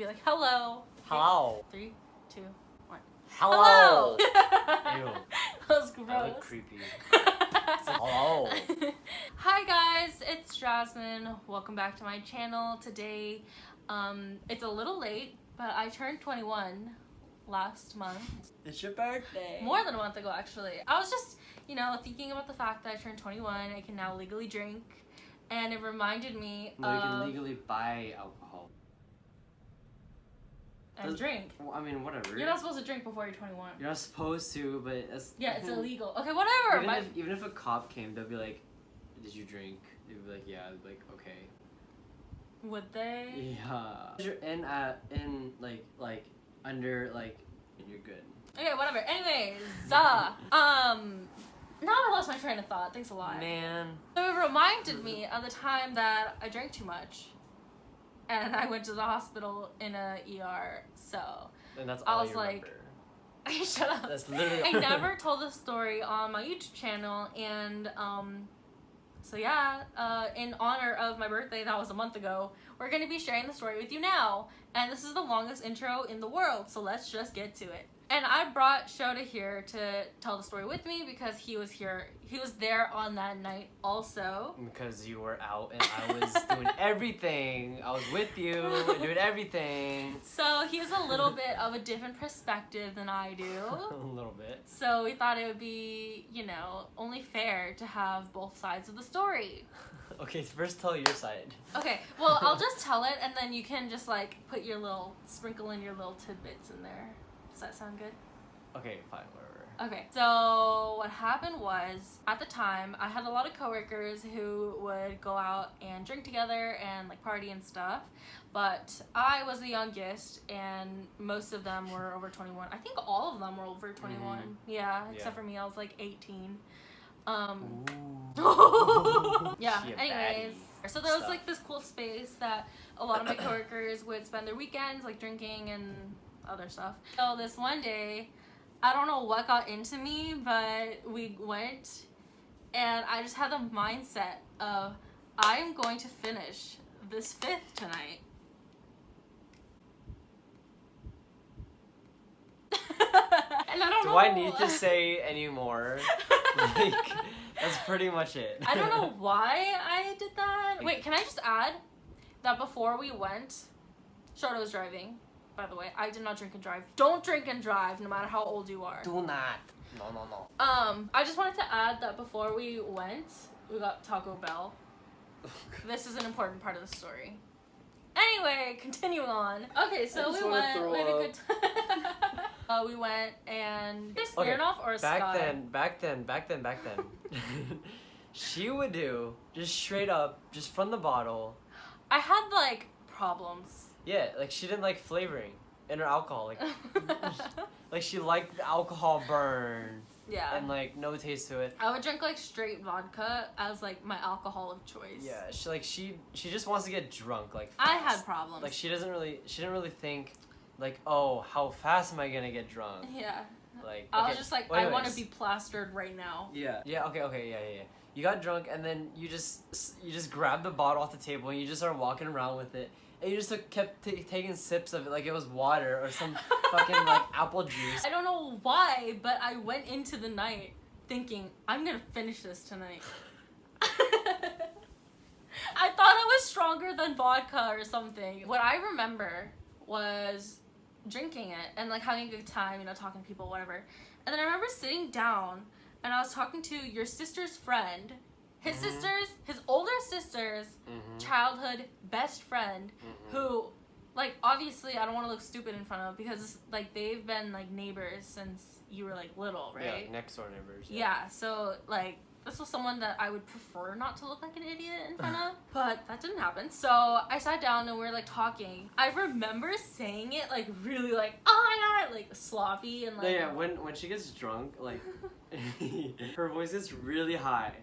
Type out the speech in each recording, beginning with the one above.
Be like, hello. Hello. 3, 2, 1. Hello. Ew. That was gross. That looked creepy. Hello. Hi guys, it's Jasmine. Welcome back to my channel. Today, it's a little late, but I turned 21 last month. It's your birthday. More than a month ago, actually. I was just, thinking about the fact that I turned 21. I can now legally drink, and it reminded me No, you can legally buy alcohol. And drink. Well, I mean, whatever. You're not supposed to drink before you're 21. You're not supposed to, but it's... Yeah, it's illegal. Okay, whatever. Even if a cop came, they'll be like, did you drink? They'd be like, yeah. I'd be like, okay. Would they? Yeah. You're you're good. Okay, whatever. Anyways, now I lost my train of thought. Thanks a lot. Man. So it reminded me of the time that I drank too much. And I went to the hospital in a ER, so and that's all I was you like, remember. shut up. That's literally. I never told this story on my YouTube channel, and so yeah, in honor of my birthday, that was a month ago, we're gonna be sharing the story with you now. And this is the longest intro in the world, so let's just get to it. And I brought Shota here to tell the story with me because he was here. He was there on that night also. Because you were out and I was doing everything. I was with you doing everything. So he has a little bit of a different perspective than I do. A little bit. So we thought it would be, only fair to have both sides of the story. Okay, first tell your side. Okay, well, I'll just tell it and then you can just put your sprinkle in your little tidbits in there. Does that sound good? Okay, fine, whatever. Okay, so what happened was, at the time, I had a lot of coworkers who would go out and drink together and party and stuff, but I was the youngest and most of them were over 21. I think all of them were over 21. Mm-hmm. Yeah, except for me, I was 18. Yeah, anyways. So there was this cool space that a lot of my coworkers would spend their weekends drinking and other stuff. So this one day, I don't know what got into me, but we went and I just had the mindset of I'm going to finish this 5th tonight. And I don't know. Do I need to say any more? That's pretty much it. I don't know why I did that. Wait, can I just add that before we went, Shota was driving. By the way, I did not drink and drive. Don't drink and drive, no matter how old you are. Do not. No. I just wanted to add that before we went, we got Taco Bell. This is an important part of the story. Anyway, continuing on. Okay, so we went. We had a good time. We went and just Smirnoff or Sky? Back then. She would do just straight up, just from the bottle. I had problems. Yeah, she didn't like flavoring in her alcohol. She liked the alcohol burn. Yeah. And no taste to it. I would drink straight vodka as my alcohol of choice. Yeah, she just wants to get drunk fast. I had problems. She didn't really think oh, how fast am I gonna get drunk? Yeah. I was just I want to be plastered right now. Yeah. Yeah. Okay. Yeah. You got drunk and then you just grabbed the bottle off the table and you just started walking around with it. And you just kept taking sips of it like it was water or some fucking apple juice. I don't know why, but I went into the night thinking, I'm gonna finish this tonight. I thought it was stronger than vodka or something. What I remember was drinking it and having a good time, talking to people, whatever. And then I remember sitting down and I was talking to your sister's friend. His sister's, his older sister's childhood best friend, who, obviously I don't want to look stupid in front of because, they've been, neighbors since you were, little, right? Yeah, next door neighbors. Yeah, so, this was someone that I would prefer not to look like an idiot in front of, but that didn't happen. So I sat down and we were, talking. I remember saying it, really, oh my god, sloppy and, Yeah, when she gets drunk, her voice gets really high.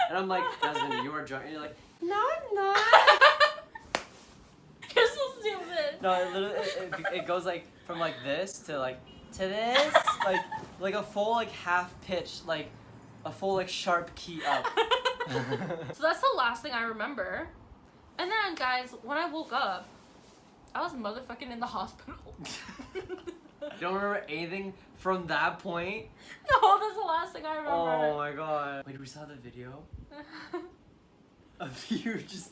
And I'm like, Jasmine, you are drunk. And you're like, no, I'm not. You're so stupid. No, it literally, it goes, from, this to, to this. A full, half pitch, a full, sharp key up. So that's the last thing I remember. And then, guys, when I woke up, I was motherfucking in the hospital. You don't remember anything from that point? No, that's the last thing I remember. Oh my god. Wait, we saw the video of you just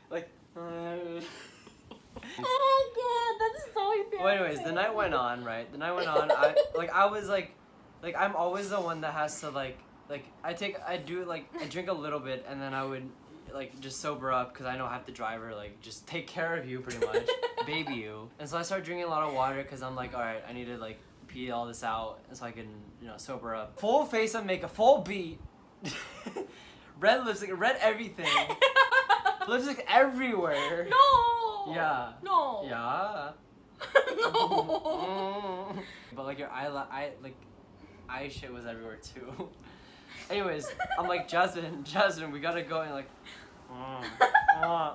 like. Oh my god, that's so embarrassing. Well, anyways, the night went on, right? The night went on. I was like I'm always the one that has to like I drink a little bit and then I would like just sober up because I know I have to drive or like just take care of you pretty much, baby you. And so I started drinking a lot of water because I'm like, all right, I need to like pee all this out and so I can sober up. Full face of makeup, full beat, red lipstick, red everything, lipstick everywhere. No. Yeah. No. Yeah. No. But like your eye shit was everywhere too. Anyways, I'm like, Jasmine, we gotta go, and like,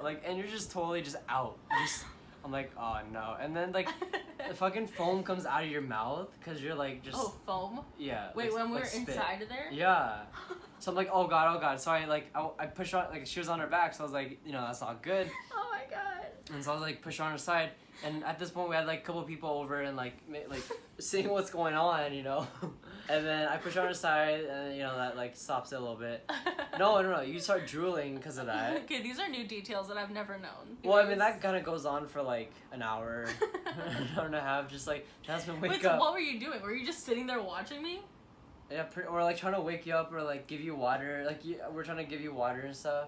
like, and you're just totally just out. I'm like, oh no, and then like, the fucking foam comes out of your mouth because you're like just. Oh, foam. Yeah. Wait, like, when we were spit. inside of there. Yeah. So I'm like, oh god. So I pushed her on, like she was on her back, so I was like, that's not good. Oh my god. And so I was like, push her on her side. And at this point, we had like a couple people over and like seeing what's going on, And then I push her on her side, and that like stops it a little bit. No, you start drooling because of that. Okay, these are new details that I've never known. Well, I mean that kind of goes on for like an hour, an hour and a half, just like Jasmine, wake Wait, up. so what were you doing? Were you just sitting there watching me? Yeah, or like trying to wake you up, or like give you water. Like we're trying to give you water and stuff,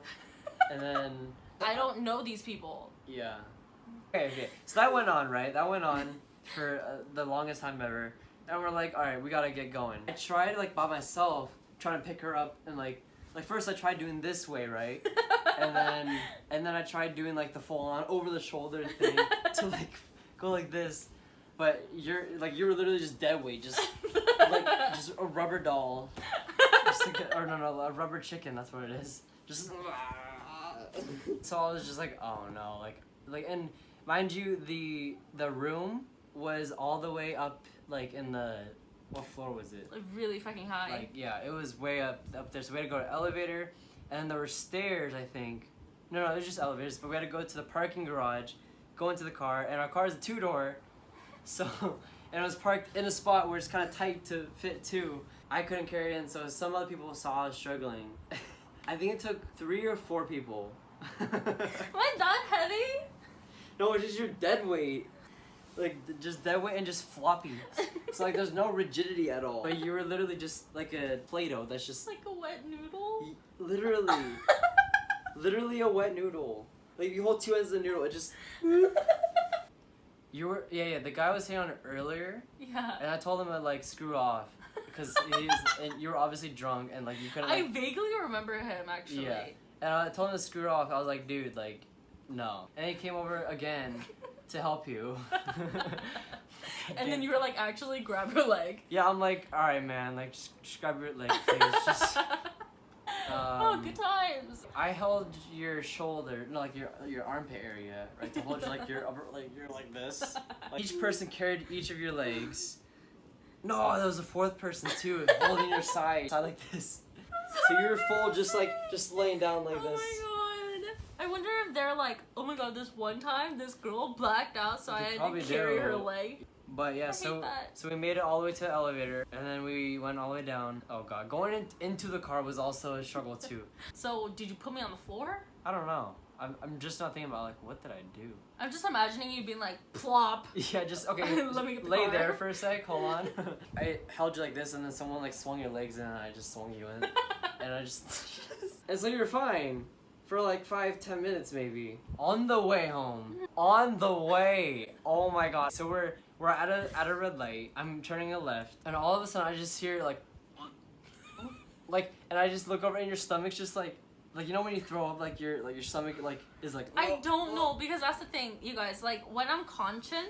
and then. I don't know these people. Yeah. Okay. So that went on, right? That went on for the longest time ever. And we're like, all right, we gotta get going. I tried like by myself, trying to pick her up, and like first I tried doing this way, right? and then I tried doing like the full on over the shoulder thing to like go like this. But you were literally just dead weight, just a rubber doll. A rubber chicken. That's what it is. Just. So I was just like, oh no, and mind you, the room was all the way up, like in the, what floor was it? Like really fucking high. Like yeah, it was way up there. So we had to go to elevator, and there were stairs, I think. No, it was just elevators. But we had to go to the parking garage, go into the car, and our car is a 2-door, so and it was parked in a spot where it's kind of tight to fit too. I couldn't carry it in, so some other people saw I was struggling. I think it took 3 or 4 people. Am I that heavy? No, it's just your dead weight. Like, just dead weight and just floppy. So, like, there's no rigidity at all. But you were literally just like a Play-Doh that's just... Like a wet noodle? Literally. Literally a wet noodle. Like, you hold 2 ends of the noodle, it just... You were... Yeah, the guy was hitting on it earlier. Yeah. And I told him to, like, screw off. Because and you were obviously drunk and, like, you couldn't... I vaguely remember him, actually. Yeah. And I told him to screw off. I was like, dude, like, no. And he came over again to help you. And then you were like, actually grab her leg. Yeah, I'm like, all right, man, like, just grab your leg, please. Just. Oh, good times. I held your shoulder, no, like your armpit area, right? To hold you like your upper, like you're like this. Like, each person carried each of your legs. No, there was a 4th person too, holding your side like this. So you're full, just laying down like this. Oh my god. I wonder if they're like, oh my god, this one time this girl blacked out, so I had to carry her leg. But yeah, so we made it all the way to the elevator, and then we went all the way down. Oh god, going into the car was also a struggle too. So did you put me on the floor? I don't know. I'm just not thinking about like, what did I do? I'm just imagining you being like, plop. Yeah, just okay. Let me get the lay car. there for a sec. Hold on. I held you like this, and then someone like swung your legs in, and I just swung you in, and I just. And so you were fine for like 5-10 minutes maybe. On the way home. On the way. Oh my god. So we're at a red light. I'm turning a left, and all of a sudden I just hear like, and I just look over, and your stomach's just like when you throw up, like your stomach like is like. I don't know, because that's the thing, you guys. Like when I'm conscious.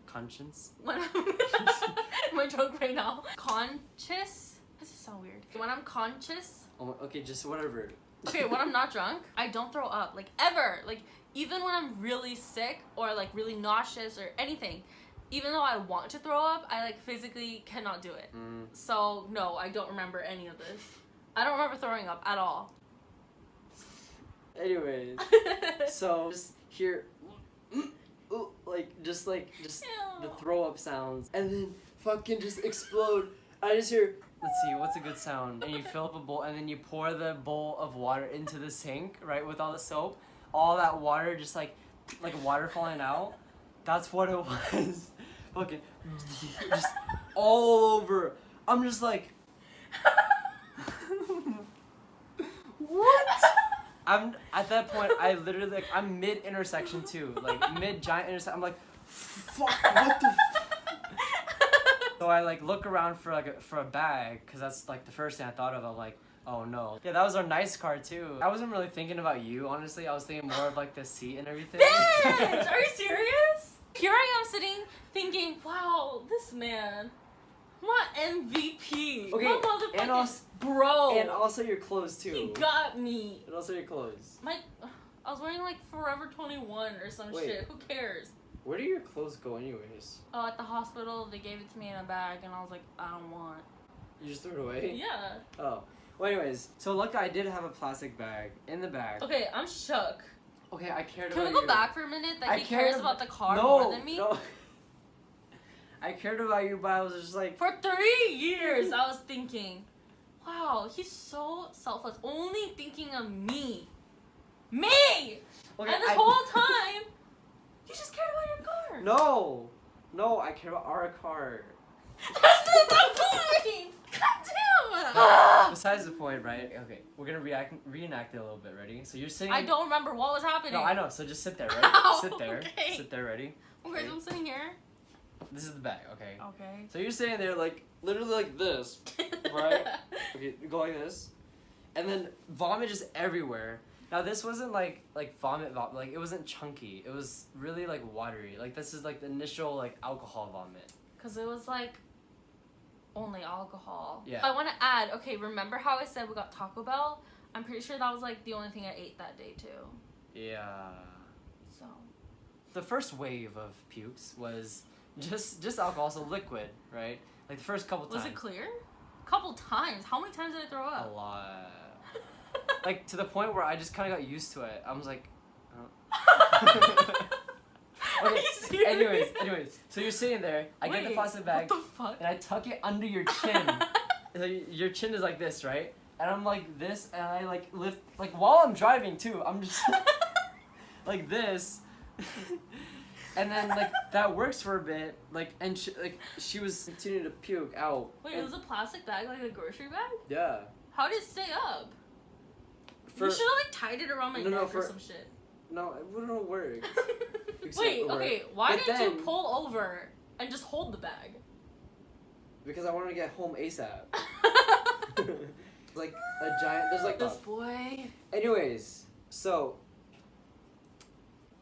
Conscience. When I'm am I drunk right now? Conscious. This is so weird. When I'm conscious. Oh, okay, just whatever. Okay, when I'm not drunk, I don't throw up, like ever. Like even when I'm really sick or like really nauseous or anything. Even though I want to throw up, I like physically cannot do it. So no, I don't remember any of this. I don't remember throwing up at all. Anyways, so just here, just the Ew. throw up sounds, and then fucking just explode. I just hear, let's see, what's a good sound? And you fill up a bowl, and then you pour the bowl of water into the sink, right, with all the soap. All that water just like water falling out. That's what it was. Fucking just all over. I'm just like, what? I'm at that point. I literally like I'm mid intersection too, like mid giant intersection. I'm like, fuck, what the. So I like look around for a bag, because that's like the first thing I thought of. I'm like, oh no. Yeah, that was our nice car too. I wasn't really thinking about you, honestly. I was thinking more of like the seat and everything. Bitch! Are you serious? Here I am sitting thinking, wow, this man, my MVP. Okay, my motherfucking and also, bro. and also your clothes too. He got me. And also your clothes. I was wearing like Forever 21 or some shit. Who cares? Where do your clothes go anyways? Oh, at the hospital, they gave it to me in a bag, and I was like, I don't want. You just threw it away? Yeah. Oh. Well, anyways, so look, I did have a plastic bag in the bag. Okay, I'm shook. Okay, I cared Can about we go you. back for a minute? That he cares about the car no, more than me? No. I cared about you, but I was just like... For 3 years, I was thinking, wow, he's so selfless. Only thinking of me. Me! Okay, and this whole time, you just cared about your car. No! No, I care about our car. That's not the point! God damn! Besides the point, right? Okay, we're gonna reenact it a little bit. Ready? So you're sitting... I don't remember what was happening. No, I know. So just sit there, right? Ow, Sit there. okay. Sit there, ready? Okay, so I'm sitting here. This is the bag, okay? Okay. So you're sitting there like, literally like this, right? Okay, go like this. And then vomit just everywhere. Now this wasn't like vomit, like it wasn't chunky. It was really like watery. Like this is like the initial like alcohol vomit. Cause it was like only alcohol. Yeah. I want to add, okay, remember how I said we got Taco Bell? I'm pretty sure that was like the only thing I ate that day too. Yeah. So. The first wave of pukes was just alcohol, so liquid, right? Like the first couple times. Was it clear? Couple times. How many times did I throw up? A lot. Like to the point where I just kind of got used to it. I was like, Are you serious? Anyways, so you're sitting there. I get the Wait, plastic bag, what the fuck? and I tuck it under your chin. So your chin is like this, right? And I'm like this, and I like lift, like while I'm driving too. I'm just like this, and then like that works for a bit. Like and she was continuing to puke out. Wait, and, it was a plastic bag, like a grocery bag? yeah. How did it stay up? For, you should have like tied it around my neck or some shit. No, it wouldn't have worked. Wait, okay, why But didn't you then- pull over and just hold the bag? Because I wanted to get home ASAP. Like a giant. There's like this boy. Anyways, so.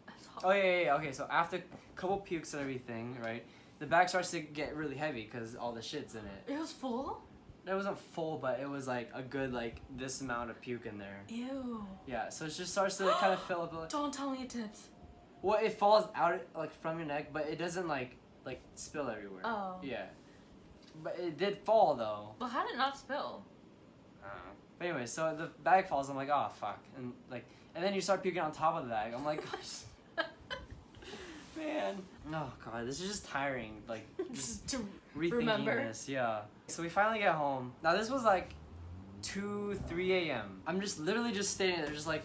That's hot. Oh yeah. Okay, so after a couple pukes and everything, right? The bag starts to get really heavy because all the shit's in it. It was full? It wasn't full, but it was like a good like this amount of puke in there. Ew. Yeah, so it just starts to kind of fill up. Don't tell me it tips. Well, it falls out like from your neck, but it doesn't like spill everywhere. Oh. Yeah. But it did fall though. But how did it not spill? I don't know. But anyway, so the bag falls. I'm like, oh fuck, and then you start puking on top of the bag. I'm like, gosh, man. Oh god, this is just tiring. Like just To rethinking remember. this. Yeah. So we finally get home. Now this was like 2, 3 a.m. I'm just literally just standing there, just like,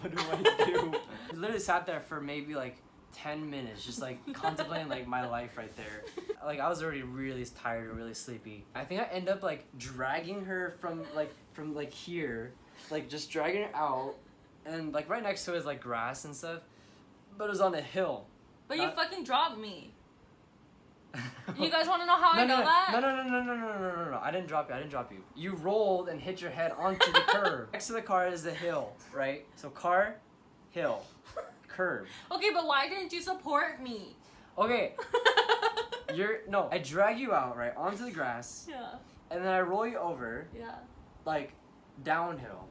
what do I do? I literally sat there for maybe like 10 minutes, just like contemplating like my life right there. Like I was already really tired and really sleepy. I think I end up like dragging her from here, like just dragging her out, and like right next to it is like grass and stuff, but it was on a hill. But you fucking dropped me. You guys want to know how I know no, that? No. I didn't drop you. You rolled and hit your head onto the curb. Next to the car is the hill, right? So car, hill, curb. Okay, but why didn't you support me? Okay. I drag you out, right, onto the grass, Yeah. and then I roll you over, Yeah. like, downhill.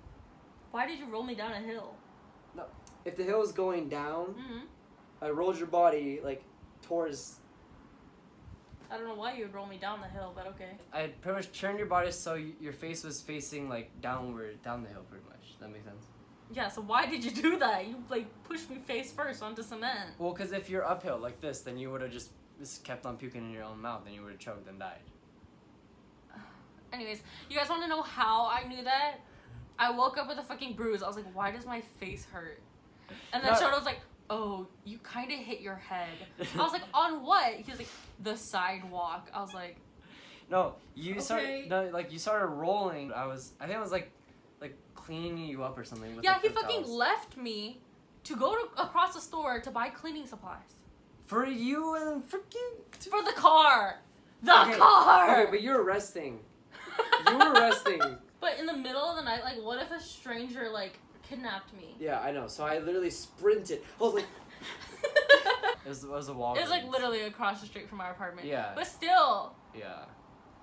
Why did you roll me down a hill? No, if the hill is going down, Mm-hmm. I rolled your body, like, towards... I don't know why you would roll me down the hill, but okay. I pretty much turned your body so your face was facing, like, downward, down the hill, pretty much. That makes sense? Yeah, so why did you do that? You like pushed me face first onto cement. Well, because if you're uphill like this, then you would have just kept on puking in your own mouth, and you would have choked and died. Anyways, you guys want to know how I knew that? I woke up with a fucking bruise. I was like, why does my face hurt? And then No. Shoto was like, oh, you kind of hit your head. I was like, on what? He was like, the sidewalk. I was like, No, you Okay. started. No, like you started rolling. I think I was like cleaning you up or something. With yeah, like, he the fucking towels. left me to go across the store to buy cleaning supplies. For you and freaking. For the car. The Okay, car! Okay, but you were resting. You were resting. But in the middle of the night, like, what if a stranger, like, kidnapped me? Yeah, I know. So I literally sprinted. I was like. It was a wall. It was, like, literally across the street from our apartment. Yeah. But still. Yeah.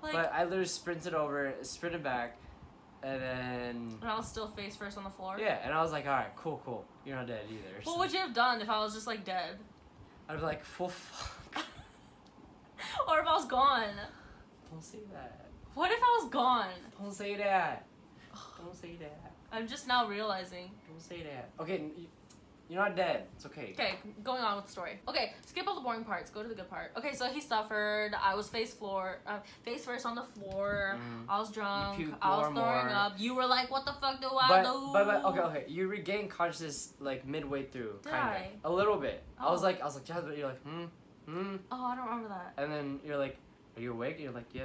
Like, But I literally sprinted over, sprinted back, and then. and I was still face first on the floor. Yeah, and I was like, alright, cool. You're not dead either. What would you have done if I was just, like, dead? I'd be like, well, fuck. Or if I was gone? Don't say that. What if I was gone? Don't say that. Don't say that. I'm just now realizing. Don't say that. Okay, you're not dead. It's okay. Okay, going on with the story. Okay, skip all the boring parts. Go to the good part. Okay, so he suffered. I was face first on the floor. I was drunk. You puked I was more and throwing more. up. You were like, "What the fuck do I do?" But okay. You regained consciousness like midway through, Did kind I? of, a little bit. I was Oh. like, Jasmine, you're like, Oh, I don't remember that. and then you're like, are you awake? And you're like, yeah.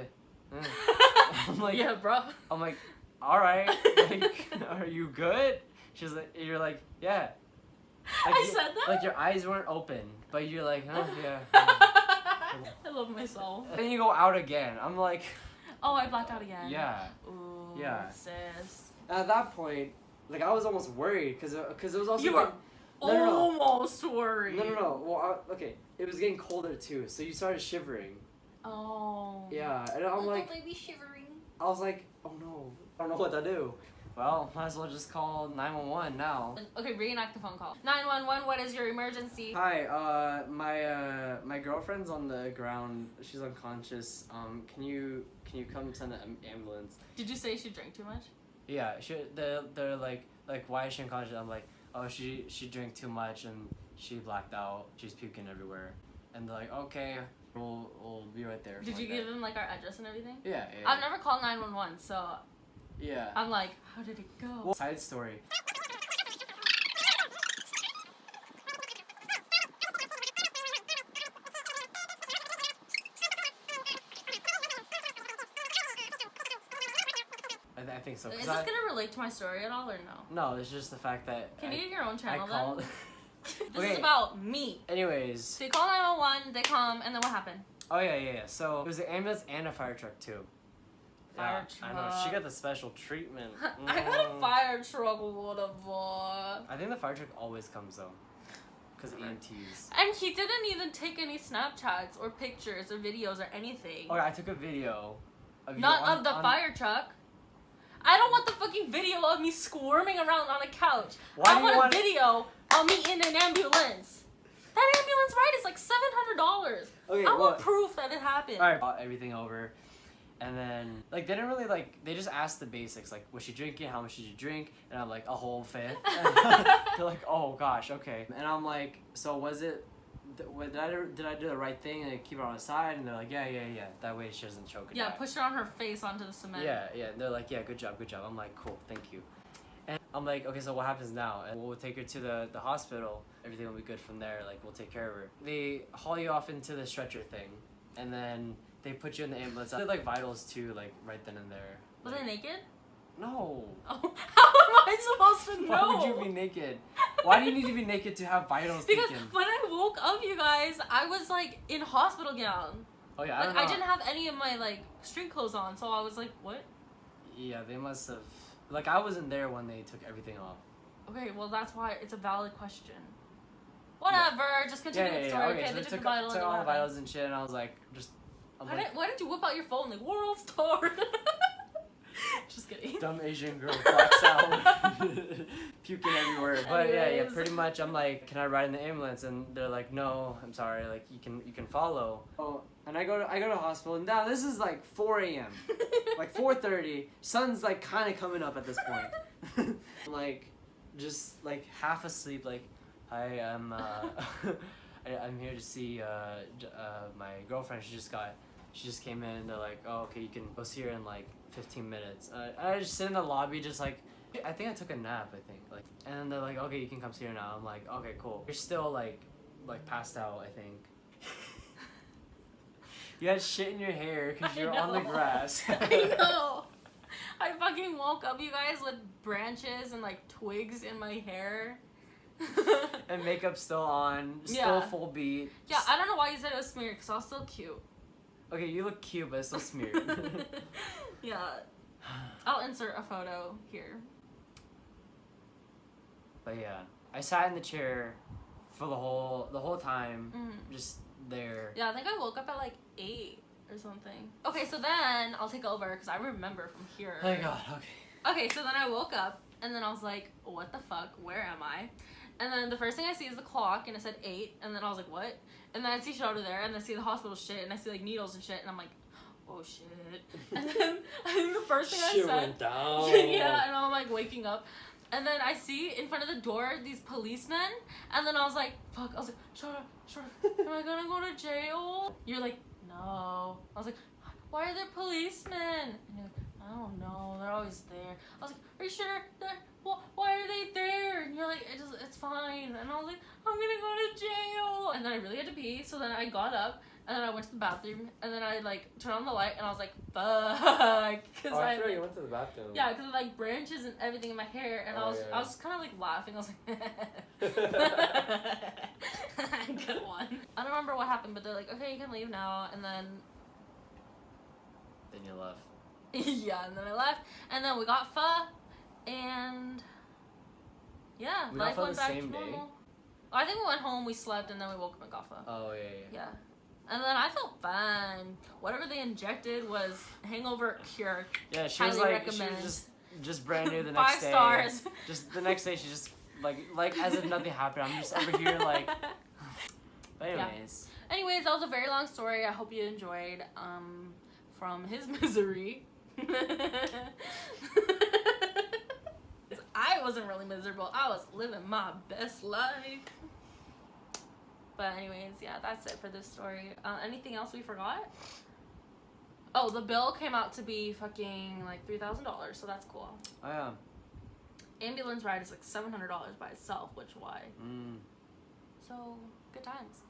I'm like, yeah, bro. I'm like, all right. Like, are you good? She's like, you're like, yeah. Like, I said that? Like your eyes weren't open, but you're like, huh, yeah. I love myself. Then you go out again. I'm like, Oh, I blacked out again. yeah. Ooh, Yeah. sis. At that point, like I was almost worried because it was also You were like, no. almost worried. No. Well, okay, it was getting colder too, so you started shivering. Oh. Yeah, and I'm like, baby shivering. I was like, oh no, I don't know what to do. Well, might as well just call 911 now. Okay, reenact the phone call. 911, what is your emergency? Hi, my girlfriend's on the ground. She's unconscious. Can you come send an ambulance? Did you say she drank too much? Yeah, they're like why is she unconscious? I'm like, oh, she drank too much and she blacked out. She's puking everywhere. And they're like, okay, we'll be right there. Did you give them like our address and everything? Yeah. I've never called 911, so Yeah. I'm like, how did it go? Well, side story. I think so. Is this gonna relate to my story at all or no? No, it's just the fact that. Can you get your own channel called. then? This Okay. is about me. Anyways. So you call 911, they come, and then what happened? Oh yeah. So it was an ambulance and a fire truck too. Fire I know. truck. She got the special treatment. I got a fire truck, whatever. I think the fire truck always comes though, because EMTs. And he didn't even take any Snapchats or pictures or videos or anything. Okay, I took a video. Of you Not on- of the on- fire truck. I don't want the fucking video of me squirming around on a couch. Why I do you want want- a video of me in an ambulance. That ambulance ride is like $700. Okay, I well, want proof that it happened. Alright, bought everything over. And then, like, they didn't really, like, they just asked the basics, like, was she drinking? How much did you drink? And I'm like, a whole fifth. They're like, oh, gosh, okay. And I'm like, so was it, did I do the right thing and keep her on the side? And they're like, yeah. That way she doesn't choke and Yeah, die. push her on her face onto the cement. Yeah. They're like, yeah, good job. I'm like, cool, thank you. And I'm like, okay, so what happens now? And we'll take her to the hospital. Everything will be good from there. Like, we'll take care of her. They haul you off into the stretcher thing. And then they put you in the ambulance. They did, like, vitals, too, like, right then and there. Was Like, I naked? No. Oh, how am I supposed to know? Why would you be naked? Why do you need to be naked to have vitals Because taken? when I woke up, you guys, I was like in hospital gown. Oh, yeah, I Like don't know. I didn't have any of my like street clothes on, so I was like, what? Yeah, they must have... Like, I wasn't there when they took everything off. Okay, well that's why it's a valid question. Whatever, just continue with the story. Okay, so they they took the vital took and all the what happened? vitals and shit, and I was like, Why didn't you whip out your phone like world star? Just kidding. dumb Asian girl blacks out, puking everywhere. But yeah, Anyways. pretty much. I'm like, can I ride in the ambulance? And they're like, no, I'm sorry. Like, you can follow. Oh, and I go to hospital. And now this is like 4 a.m. like 4:30. Sun's like kind of coming up at this point. I'm like, just like half asleep, like, hi, I'm I'm here to see my girlfriend. She just came in. They're like, oh, okay, you can go see her in like 15 minutes. I just sit in the lobby, just like, I think I took a nap, I think, like, and then they're like, okay, you can come see her now. I'm like, okay, cool. You're still like passed out, I think. You had shit in your hair because you're on the grass. I know. I fucking woke up, you guys, with branches and like twigs in my hair. And makeup still on, still full beat. Yeah, I don't know why you said it was smeared because I was still cute. Okay, you look cute, but it's still smeared. Yeah. I'll insert a photo here. But yeah, I sat in the chair for the whole time, just there. Yeah, I think I woke up at like 8 or something. Okay, so then I'll take over because I remember from here. Thank God. Okay. Okay, so then I woke up and then I was like, what the fuck? Where am I? And then the first thing I see is the clock and it said 8, and then I was like, what? And then I see shit over there, and I see the hospital shit, and I see like needles and shit, and I'm like, oh shit. And then I think the first thing shit I said went down. Yeah, and I'm like waking up. And then I see in front of the door these policemen, and then I was like, fuck, I was like, shut up, am I gonna go to jail? You're like, no. I was like, why are there policemen? And you're like, I don't know, they're always there. I was like, are you sure? Why are they there? And you're like, it's fine. And I was like, I'm gonna go to jail. And then I really had to pee, so then I got up, and then I went to the bathroom, and then I like turned on the light, and I was like, fuck. Oh, I forgot you went to the bathroom. Yeah, because of like branches and everything in my hair, and I was kind of like laughing. I was like, good one. I don't remember what happened, but they're like, okay, you can leave now, and then you left. yeah, and then I left, and then we got pho, and yeah, we life got went the back same to day? normal. I think we went home, we slept, and then we woke up and got pho. Oh yeah. Yeah. And then I felt fine. Whatever they injected was hangover cure. Yeah, she was Highly like, recommend. she was just brand new the next day. 5 stars. Just the next day, she just like as if nothing happened. I'm just over here like. But anyways. Yeah. Anyways, that was a very long story. I hope you enjoyed. From his misery. I wasn't really miserable. I was living my best life. But anyways, yeah, that's it for this story. Anything else we forgot? Oh, the bill came out to be fucking like $3,000, so that's cool. Oh yeah. Ambulance ride is like $700 by itself, which why? So good times.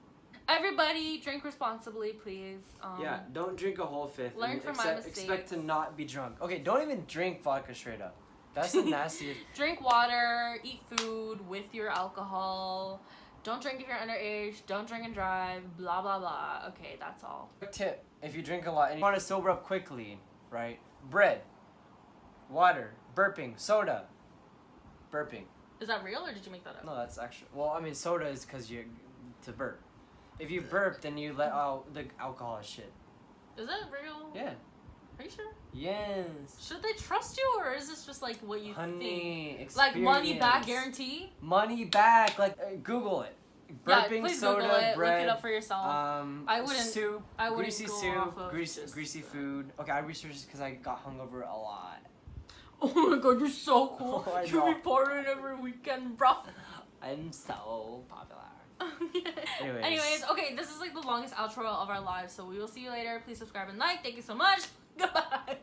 Everybody, drink responsibly, please. Yeah, don't drink a whole fifth. Learn from my mistakes. Expect to not be drunk. Okay, don't even drink vodka straight up. That's the nastiest. Drink water, eat food with your alcohol. Don't drink if you're underage. Don't drink and drive. Blah, blah, blah. Okay, that's all. Quick tip. If you drink a lot and you want to sober up quickly, right? Bread, water, burping, soda. Burping. Is that real or did you make that up? No, that's actually... Well, I mean, soda is because you... to burp. If you burp, then you let out the alcohol shit. Is that real? Yeah. Are you sure? Yes. Should they trust you or is this just like what you think? Experience. Like money back guarantee? Money back. Like, Google it. Burping, please soda, Google it. bread. Look it up for yourself. I wouldn't. Soup. I wouldn't greasy go soup. off of Greasy food. Okay, I researched this because I got hungover a lot. Oh my god, you're so cool. Oh, you report it every weekend, bro. I'm so popular. Anyways, okay, this is like the longest outro of our lives, so we will see you later. Please subscribe and like. Thank you so much. Goodbye.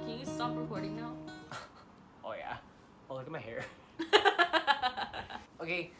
Can you stop recording now? Oh yeah. Oh, look at my hair. Okay.